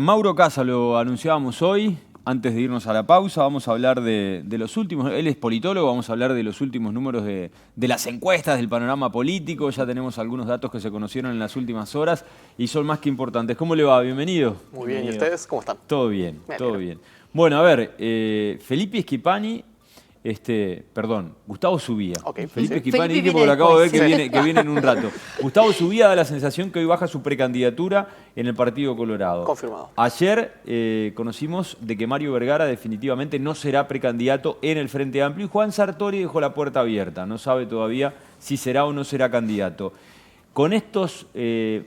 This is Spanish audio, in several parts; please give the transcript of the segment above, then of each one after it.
Mauro Casa lo anunciábamos hoy. Antes de irnos a la pausa, vamos a hablar de los últimos. Él es politólogo, vamos a hablar de los últimos números de las encuestas, del panorama político. Ya tenemos algunos datos que se conocieron en las últimas horas y son más que importantes. ¿Cómo le va? Bienvenido. Muy bien, ¿y ustedes cómo están? Todo bien, todo bien. Bueno, a ver, Felipe Schipani. Gustavo Subía. Okay, Felipe sí. Schipani, Felipe porque lo acabo de ver después. que viene en un rato. Gustavo Subía da la sensación que hoy baja su precandidatura en el Partido Colorado. Confirmado. Ayer conocimos de que Mario Vergara definitivamente no será precandidato en el Frente Amplio y Juan Sartori dejó la puerta abierta. No sabe todavía si será o no será candidato. Con estos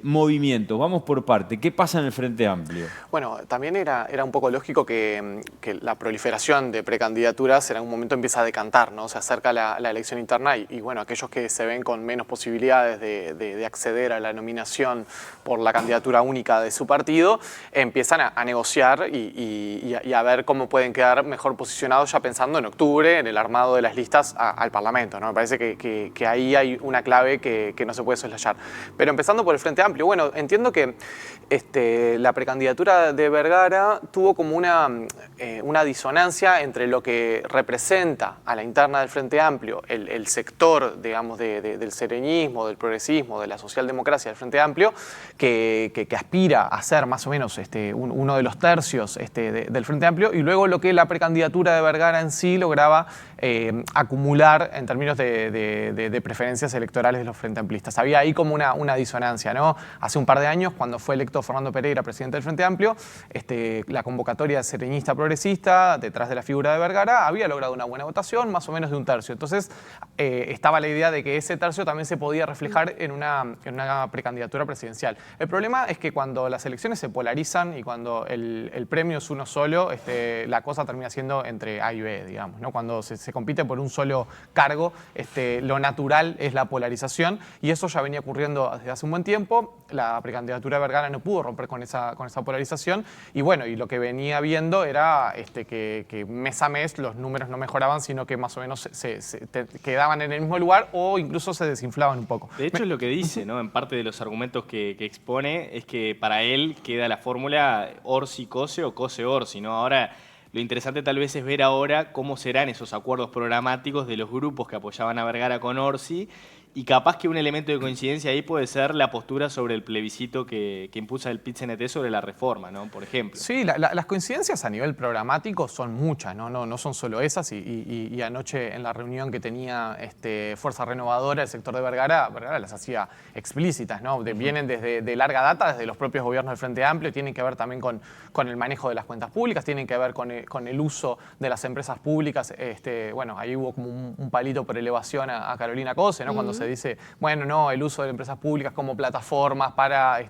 movimientos, vamos por parte, ¿qué pasa en el Frente Amplio? Bueno, también era un poco lógico que la proliferación de precandidaturas en algún momento empieza a decantar, ¿no? Se acerca la elección interna y bueno, aquellos que se ven con menos posibilidades de acceder a la nominación por la candidatura única de su partido, empiezan a negociar y a ver cómo pueden quedar mejor posicionados ya pensando en octubre, en el armado de las listas al Parlamento, ¿no? Me parece que ahí hay una clave que no se puede soslayar. Pero empezando por el Frente Amplio, bueno, entiendo que la precandidatura de Vergara tuvo como una disonancia entre lo que representa a la interna del Frente Amplio, el sector, digamos, del sereñismo, del progresismo, de la socialdemocracia del Frente Amplio, que aspira a ser más o menos uno de los tercios del Frente Amplio, y luego lo que la precandidatura de Vergara en sí lograba acumular en términos de preferencias electorales de los Frente Amplistas. Había ahí como una disonancia, ¿no? Hace un par de años, cuando fue electo Fernando Pereira, presidente del Frente Amplio, la convocatoria sereñista progresista, detrás de la figura de Vergara, había logrado una buena votación, más o menos de un tercio. Entonces, estaba la idea de que ese tercio también se podía reflejar en una precandidatura presidencial. El problema es que cuando las elecciones se polarizan y cuando el premio es uno solo, la cosa termina siendo entre A y B, digamos, ¿no? Cuando se compite por un solo cargo, lo natural es la polarización y eso ya venía ocurriendo desde hace un buen tiempo. La precandidatura de Vergara no pudo romper con esa polarización y bueno, y lo que venía viendo era que mes a mes los números no mejoraban, sino que más o menos se quedaban en el mismo lugar o incluso se desinflaban un poco. De hecho es lo que dice, ¿no? En parte de los argumentos que expone es que para él queda la fórmula Orsi-Cose o Cose-Orsi, ¿no? Ahora, lo interesante tal vez es ver ahora cómo serán esos acuerdos programáticos de los grupos que apoyaban a Vergara con Orsi y capaz que un elemento de coincidencia ahí puede ser la postura sobre el plebiscito que impulsa el PIT-CNT sobre la reforma, ¿no? Por ejemplo. Sí, las coincidencias a nivel programático son muchas, no son solo esas y anoche en la reunión que tenía Fuerza Renovadora, el sector de Vergara las hacía explícitas, ¿no? Vienen de larga data, desde los propios gobiernos del Frente Amplio, tienen que ver también con el manejo de las cuentas públicas, tienen que ver con el uso de las empresas públicas. Bueno, ahí hubo como un palito por elevación a Carolina Cose, ¿no? Cuando se dice, bueno, no, el uso de empresas públicas como plataformas para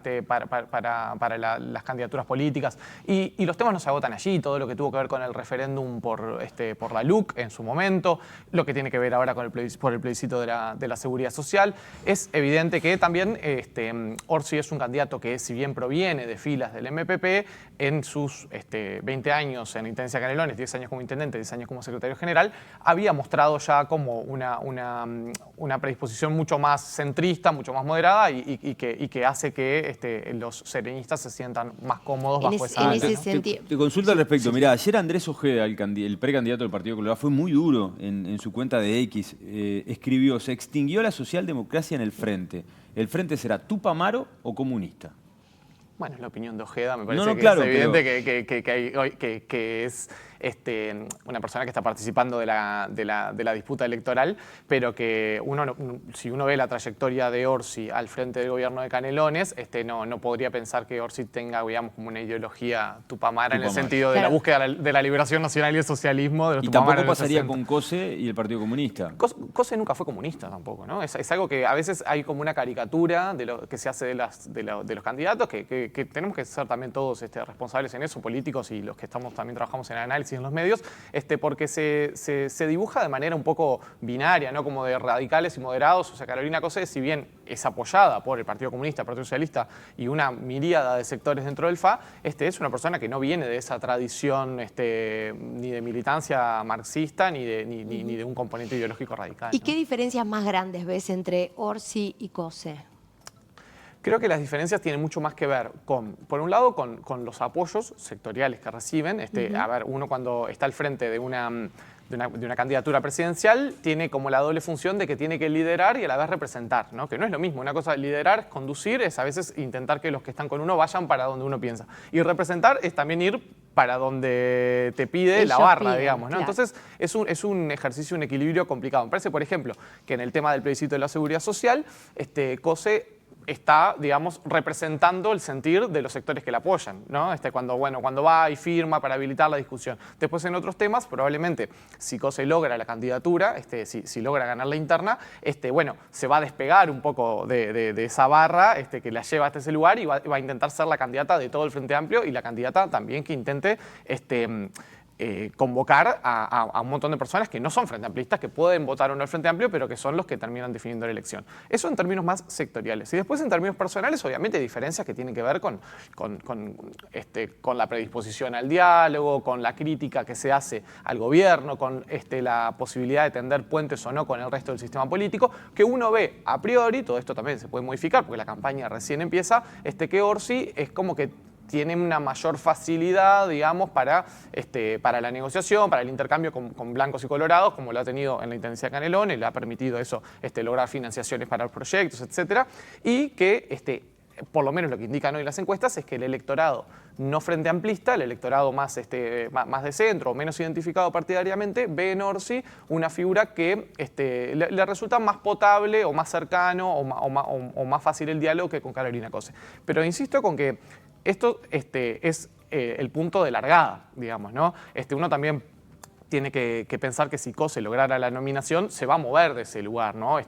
las candidaturas políticas. Y los temas no se agotan allí, todo lo que tuvo que ver con el referéndum por la LUC en su momento, lo que tiene que ver ahora con el plebiscito de la seguridad social. Es evidente que también Orsi es un candidato que, si bien proviene de filas del MPP, en sus 20 años en Intendencia Canelones, 10 años como intendente, 10 años como secretario general, había mostrado ya como una predisposición mucho más centrista, mucho más moderada y que hace que los sereñistas se sientan más cómodos bajo esa ala, ¿no? Te consulto al respecto. Mirá, ayer Andrés Ojeda, el precandidato del Partido Colorado, fue muy duro en su cuenta de X. Escribió, se extinguió la socialdemocracia en el Frente. ¿El Frente será Tupamaro o comunista? Bueno, es la opinión de Ojeda, me parece claro, es evidente que es una persona que está participando de la disputa electoral, pero que si uno ve la trayectoria de Orsi al frente del gobierno de Canelones, no podría pensar que Orsi tenga, digamos, como una ideología tupamara en el sentido de la búsqueda de la liberación nacional y el socialismo de los Y tupamaras. tampoco pasaría con Cose y el Partido Comunista. Cose nunca fue comunista tampoco, ¿no? Es algo que a veces hay como una caricatura de lo que se hace de los candidatos, que tenemos que ser también todos responsables en eso, políticos y los que también trabajamos en análisis en los medios, porque se dibuja de manera un poco binaria, ¿no? Como de radicales y moderados. O sea, Carolina Cose, si bien es apoyada por el Partido Comunista, el Partido Socialista y una miríada de sectores dentro del FA, es una persona que no viene de esa tradición ni de militancia marxista ni de un componente ideológico radical, ¿Y ¿no? qué diferencias más grandes ves entre Orsi y Cose? Creo que las diferencias tienen mucho más que ver con, por un lado, con los apoyos sectoriales que reciben. A ver, uno cuando está al frente de una candidatura presidencial tiene como la doble función de que tiene que liderar y a la vez representar, ¿no? Que no es lo mismo. Una cosa liderar es conducir, es a veces intentar que los que están con uno vayan para donde uno piensa. Y representar es también ir para donde te pide la barra, digamos, ¿no? Claro. Entonces es un ejercicio, un equilibrio complicado. Me parece, por ejemplo, que en el tema del plebiscito de la seguridad social, COSE está, digamos, representando el sentir de los sectores que la apoyan, ¿no? Cuando va y firma para habilitar la discusión. Después, en otros temas, probablemente, si COSE logra la candidatura, si logra ganar la interna, se va a despegar un poco de esa barra que la lleva hasta ese lugar y va a intentar ser la candidata de todo el Frente Amplio y la candidata también que intente convocar a un montón de personas que no son frente amplistas, que pueden votar o no al Frente Amplio, pero que son los que terminan definiendo la elección. Eso en términos más sectoriales. Y después en términos personales, obviamente, hay diferencias que tienen que ver con la predisposición al diálogo, con la crítica que se hace al gobierno, con la posibilidad de tender puentes o no con el resto del sistema político, que uno ve a priori, todo esto también se puede modificar porque la campaña recién empieza, que Orsi es como que tienen una mayor facilidad, digamos, para la negociación, para el intercambio con blancos y colorados, como lo ha tenido en la Intendencia de Canelones, le ha permitido eso, lograr financiaciones para los proyectos, etcétera, y que, por lo menos lo que indican hoy las encuestas, es que el electorado no frente amplista, el electorado más de centro o menos identificado partidariamente, ve en Orsi una figura que le resulta más potable o más cercano o más fácil el diálogo que con Carolina Cose. Pero insisto con que esto es el punto de largada, digamos, ¿no? Uno también tiene que pensar que si Cose lograra la nominación, se va a mover de ese lugar, ¿no?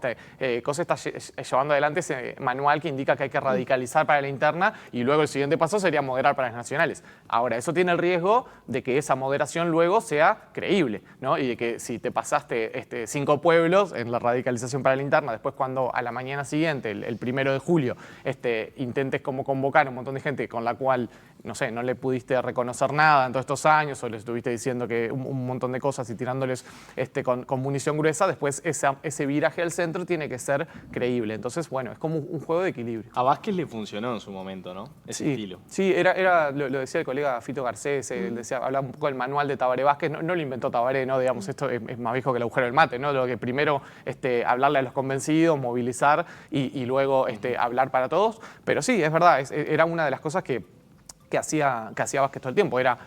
Cose está llevando adelante ese manual que indica que hay que radicalizar para la interna y luego el siguiente paso sería moderar para las nacionales. Ahora, eso tiene el riesgo de que esa moderación luego sea creíble, ¿no? Y de que si te pasaste 5 pueblos en la radicalización para la interna, después cuando a la mañana siguiente, el 1 de julio, intentes como convocar a un montón de gente con la cual, no sé, no le pudiste reconocer nada en todos estos años o le estuviste diciendo que un montón de cosas y tirándoles con munición gruesa, después ese viraje al centro tiene que ser creíble. Entonces, bueno, es como un juego de equilibrio. A Vázquez le funcionó en su momento, ¿no? Ese estilo. Sí, lo decía el colega Fito Garcés, él hablaba un poco del manual de Tabaré Vázquez, no lo inventó Tabaré, ¿no? Digamos, esto es más viejo que el agujero del mate, ¿no? Lo que primero hablarle a los convencidos, movilizar y luego hablar para todos. Pero sí, es verdad, era una de las cosas que hacía Vázquez todo el tiempo. Era,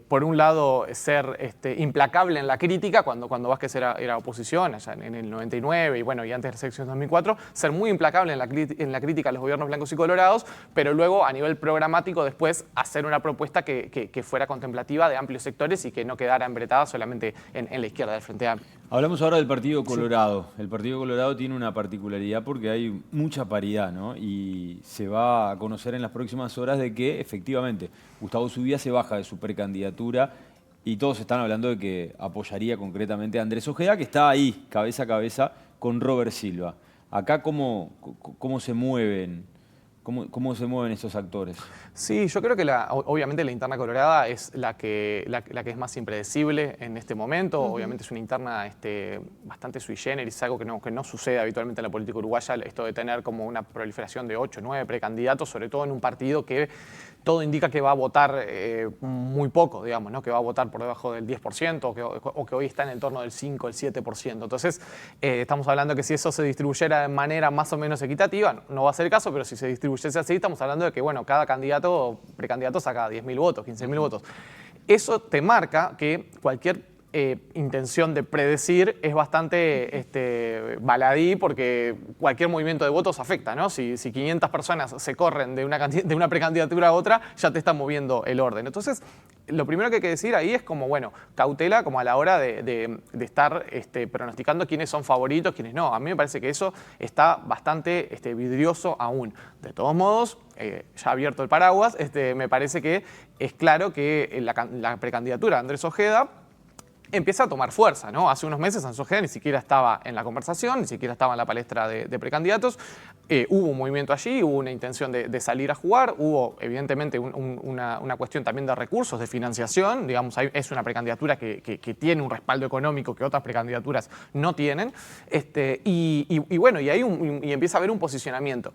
por un lado, ser implacable en la crítica, cuando Vázquez era oposición, allá en el 99 y antes de la elección 2004, ser muy implacable en la crítica a los gobiernos blancos y colorados, pero luego, a nivel programático, después hacer una propuesta que fuera contemplativa de amplios sectores y que no quedara embretada solamente en la izquierda del Frente Amplio. Hablamos ahora del Partido Colorado. Sí. El Partido Colorado tiene una particularidad porque hay mucha paridad, ¿no? Y se va a conocer en las próximas horas de que, efectivamente, Gustavo Zubia se baja de su precandidatura y todos están hablando de que apoyaría concretamente a Andrés Ojeda, que está ahí, cabeza a cabeza, con Robert Silva. Acá, ¿cómo se mueven? ¿Cómo se mueven estos actores? Sí, yo creo que obviamente la interna colorada es la que es más impredecible en este momento. Obviamente es una interna bastante sui generis, algo que no sucede habitualmente en la política uruguaya, esto de tener como una proliferación de 8 o 9 precandidatos, sobre todo en un partido que todo indica que va a votar muy poco, digamos, ¿no? Que va a votar por debajo del 10% o que hoy está en el torno del 5, el 7%. Entonces, estamos hablando que si eso se distribuyera de manera más o menos equitativa, no va a ser el caso, pero si se distribuyese así, estamos hablando de que, cada candidato o precandidato saca 10.000 votos, 15.000 votos. Eso te marca que cualquier intención de predecir es bastante baladí porque cualquier movimiento de votos afecta, ¿no? Si 500 personas se corren de una precandidatura a otra, ya te está moviendo el orden. Entonces, lo primero que hay que decir ahí es como, cautela como a la hora de estar pronosticando quiénes son favoritos, quiénes no. A mí me parece que eso está bastante vidrioso aún. De todos modos, ya abierto el paraguas, me parece que es claro que la precandidatura de Andrés Ojeda empieza a tomar fuerza, ¿no? Hace unos meses Sanz Ojeda ni siquiera estaba en la conversación, ni siquiera estaba en la palestra de precandidatos. Hubo un movimiento allí, hubo una intención de salir a jugar, hubo evidentemente una cuestión también de recursos, de financiación. Digamos, es una precandidatura que tiene un respaldo económico que otras precandidaturas no tienen. Bueno, y empieza a haber un posicionamiento.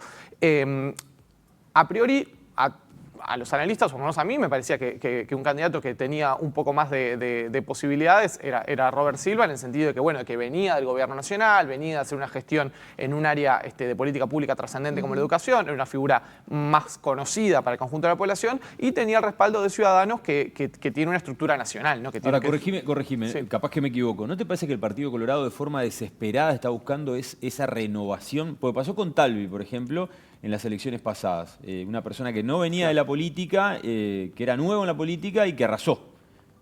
A priori, a los analistas, o por lo menos a mí, me parecía que un candidato que tenía un poco más de posibilidades era Robert Silva, en el sentido de que, bueno, que venía del gobierno nacional, venía a hacer una gestión en un área de política pública trascendente como la educación, era una figura más conocida para el conjunto de la población y tenía el respaldo de Ciudadanos que tiene una estructura nacional, ¿no? Ahora, corregime, Sí. capaz que me equivoco. ¿No te parece que el Partido Colorado de forma desesperada está buscando esa renovación? Porque pasó con Talvi, por ejemplo, en las elecciones pasadas. Una persona que no venía de la política, que era nuevo en la política y que arrasó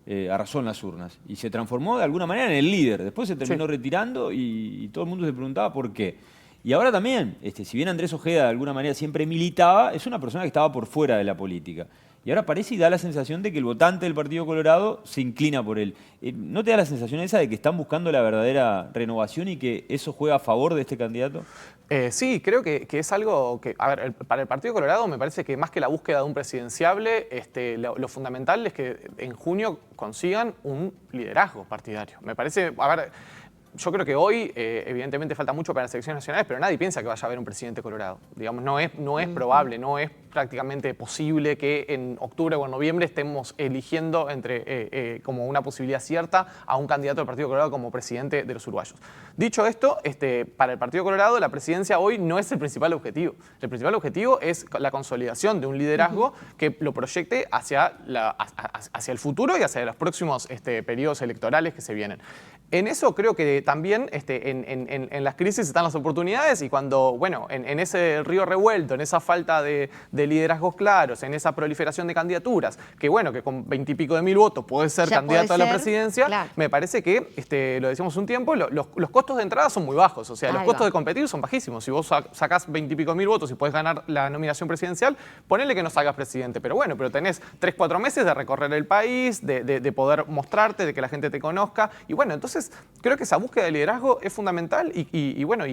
en las urnas. Y se transformó de alguna manera en el líder. Después se terminó retirando y todo el mundo se preguntaba por qué. Y ahora también, si bien Andrés Ojeda de alguna manera siempre militaba, es una persona que estaba por fuera de la política. Y ahora parece y da la sensación de que el votante del Partido Colorado se inclina por él. ¿No te da la sensación esa de que están buscando la verdadera renovación y que eso juega a favor de este candidato? Sí, creo que es algo que, a ver, para el Partido Colorado me parece que más que la búsqueda de un presidenciable, lo fundamental es que en junio consigan un liderazgo partidario. Me parece, a ver, yo creo que hoy, evidentemente, falta mucho para las elecciones nacionales, pero nadie piensa que vaya a haber un presidente colorado. Digamos, no es probable, no es prácticamente posible que en octubre o en noviembre estemos eligiendo como una posibilidad cierta a un candidato del Partido Colorado como presidente de los uruguayos. Dicho esto, para el Partido Colorado la presidencia hoy no es el principal objetivo. El principal objetivo es la consolidación de un liderazgo que lo proyecte hacia el futuro y hacia los próximos periodos electorales que se vienen. En eso creo que también en las crisis están las oportunidades y cuando, bueno, en ese río revuelto, en esa falta de liderazgos claros, en esa proliferación de candidaturas, que bueno, que con 20 y pico de mil votos puede ser candidato a la presidencia, claro. Me parece que, lo decíamos un tiempo, los costos de entrada son muy bajos, o sea, los costos de competir son bajísimos. Si vos sacás 20 y pico mil votos y podés ganar la nominación presidencial, ponele que no salgas presidente, pero bueno, pero tenés 3, 4 meses de recorrer el país, de poder mostrarte, de que la gente te conozca, y bueno, entonces creo que esa búsqueda de liderazgo es fundamental y bueno,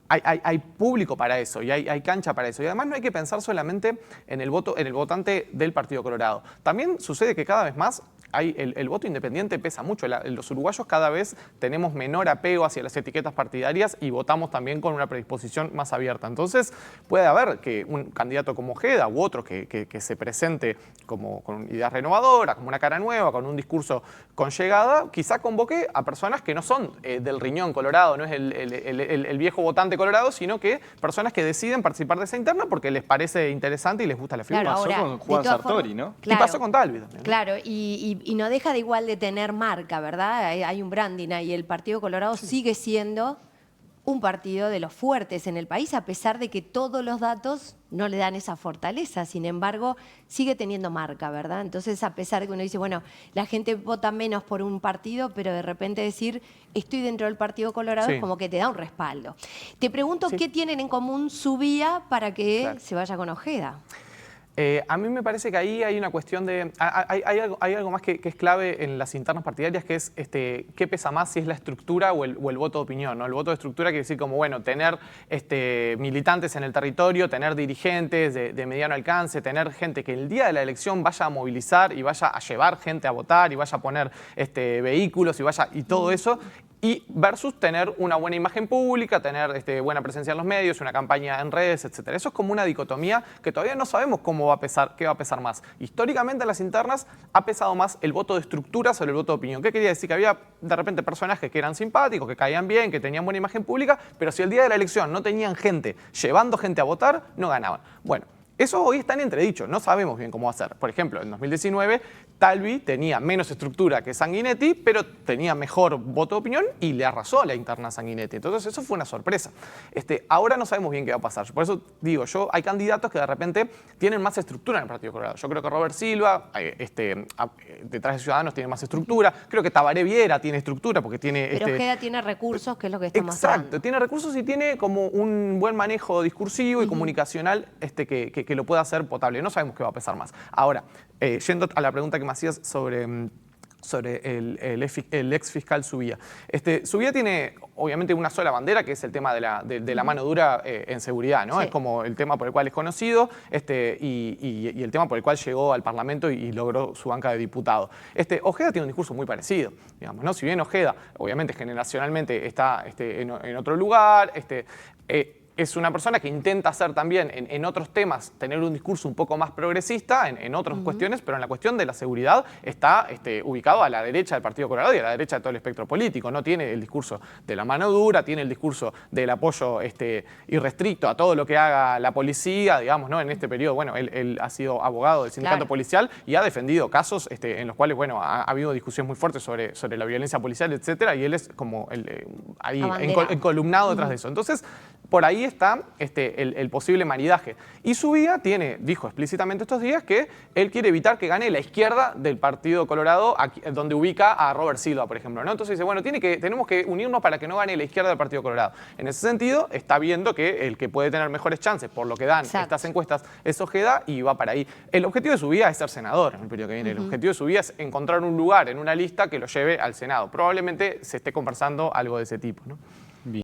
hay público para eso y hay cancha para eso. Y además no hay que pensar solamente en el votante del Partido Colorado. También sucede que cada vez más el voto independiente pesa mucho. Los uruguayos cada vez tenemos menor apego hacia las etiquetas partidarias y votamos también con una predisposición más abierta. Entonces puede haber que un candidato como Ojeda u otro que se presente con ideas renovadoras, como una cara nueva, con un discurso con llegada, quizá convoque a personas que no son del riñón colorado, no es el viejo votante colorado, sino que personas que deciden participar de esa interna porque les parece interesante y les gusta la figura. Claro, pasó con Juan Sartori, ¿no? Claro, y pasó con Talvi también, ¿no? Claro, y no deja de igual de tener marca, ¿verdad? Hay un branding ahí. El Partido Colorado sigue siendo un partido de los fuertes en el país, a pesar de que todos los datos no le dan esa fortaleza. Sin embargo, sigue teniendo marca, ¿verdad? Entonces, a pesar de que uno dice, bueno, la gente vota menos por un partido, pero de repente decir, estoy dentro del Partido Colorado, es como que te da un respaldo. Te pregunto, ¿qué tienen en común su vía para que se vaya con Ojeda? A mí me parece que ahí hay una cuestión de... Hay algo más que es clave en las internas partidarias, que es qué pesa más, si es la estructura o el voto de opinión, ¿no? El voto de estructura quiere decir como, bueno, tener militantes en el territorio, tener dirigentes de mediano alcance, tener gente que el día de la elección vaya a movilizar y vaya a llevar gente a votar y vaya a poner vehículos y todo eso. Y versus tener una buena imagen pública, tener buena presencia en los medios, una campaña en redes, etc. Eso es como una dicotomía que todavía no sabemos cómo va a pesar, qué va a pesar más. Históricamente en las internas ha pesado más el voto de estructura sobre el voto de opinión. ¿Qué quería decir? Que había de repente personajes que eran simpáticos, que caían bien, que tenían buena imagen pública, pero si el día de la elección no tenían gente llevando gente a votar, no ganaban. Bueno, eso hoy está en entredicho, no sabemos bien cómo va a ser. Por ejemplo, en 2019, Talvi tenía menos estructura que Sanguinetti, pero tenía mejor voto de opinión y le arrasó a la interna Sanguinetti. Entonces eso fue una sorpresa. Ahora no sabemos bien qué va a pasar. Por eso digo, hay candidatos que de repente tienen más estructura en el Partido Colorado. Yo creo que Robert Silva, detrás de Ciudadanos, tiene más estructura. Creo que Tabaré Viera tiene estructura porque tiene... Pero Ojeda tiene recursos, que es lo que está mostrando. Exacto, tiene recursos y tiene como un buen manejo discursivo y comunicacional que lo pueda hacer potable. No sabemos qué va a pesar más. Ahora, yendo a la pregunta que me hacías sobre sobre el ex fiscal Subía. Subía tiene obviamente una sola bandera, que es el tema de la mano dura en seguridad, ¿no? Sí. Es como el tema por el cual es conocido y el tema por el cual llegó al Parlamento y logró su banca de diputado. Ojeda tiene un discurso muy parecido, digamos, ¿no? Si bien Ojeda, obviamente, generacionalmente está en otro lugar, es una persona que intenta hacer también en otros temas, tener un discurso un poco más progresista en otras cuestiones, pero en la cuestión de la seguridad está ubicado a la derecha del Partido Colorado y a la derecha de todo el espectro político. No tiene el discurso de la mano dura, tiene el discurso del apoyo irrestricto a todo lo que haga la policía, digamos, ¿no? En este periodo, bueno, él ha sido abogado del sindicato policial y ha defendido casos en los cuales, bueno, ha habido discusiones muy fuertes sobre la violencia policial, etcétera, y él es como ahí encolumnado detrás de eso. Entonces, por ahí está el posible maridaje. Y Subía dijo explícitamente estos días que él quiere evitar que gane la izquierda del Partido Colorado, aquí, donde ubica a Robert Silva, por ejemplo, ¿no? Entonces dice, bueno, tenemos que unirnos para que no gane la izquierda del Partido Colorado. En ese sentido, está viendo que el que puede tener mejores chances, por lo que dan estas encuestas, es Ojeda y va para ahí. El objetivo de Subía es ser senador en el periodo que viene. El objetivo de Subía es encontrar un lugar en una lista que lo lleve al Senado. Probablemente se esté conversando algo de ese tipo, ¿no?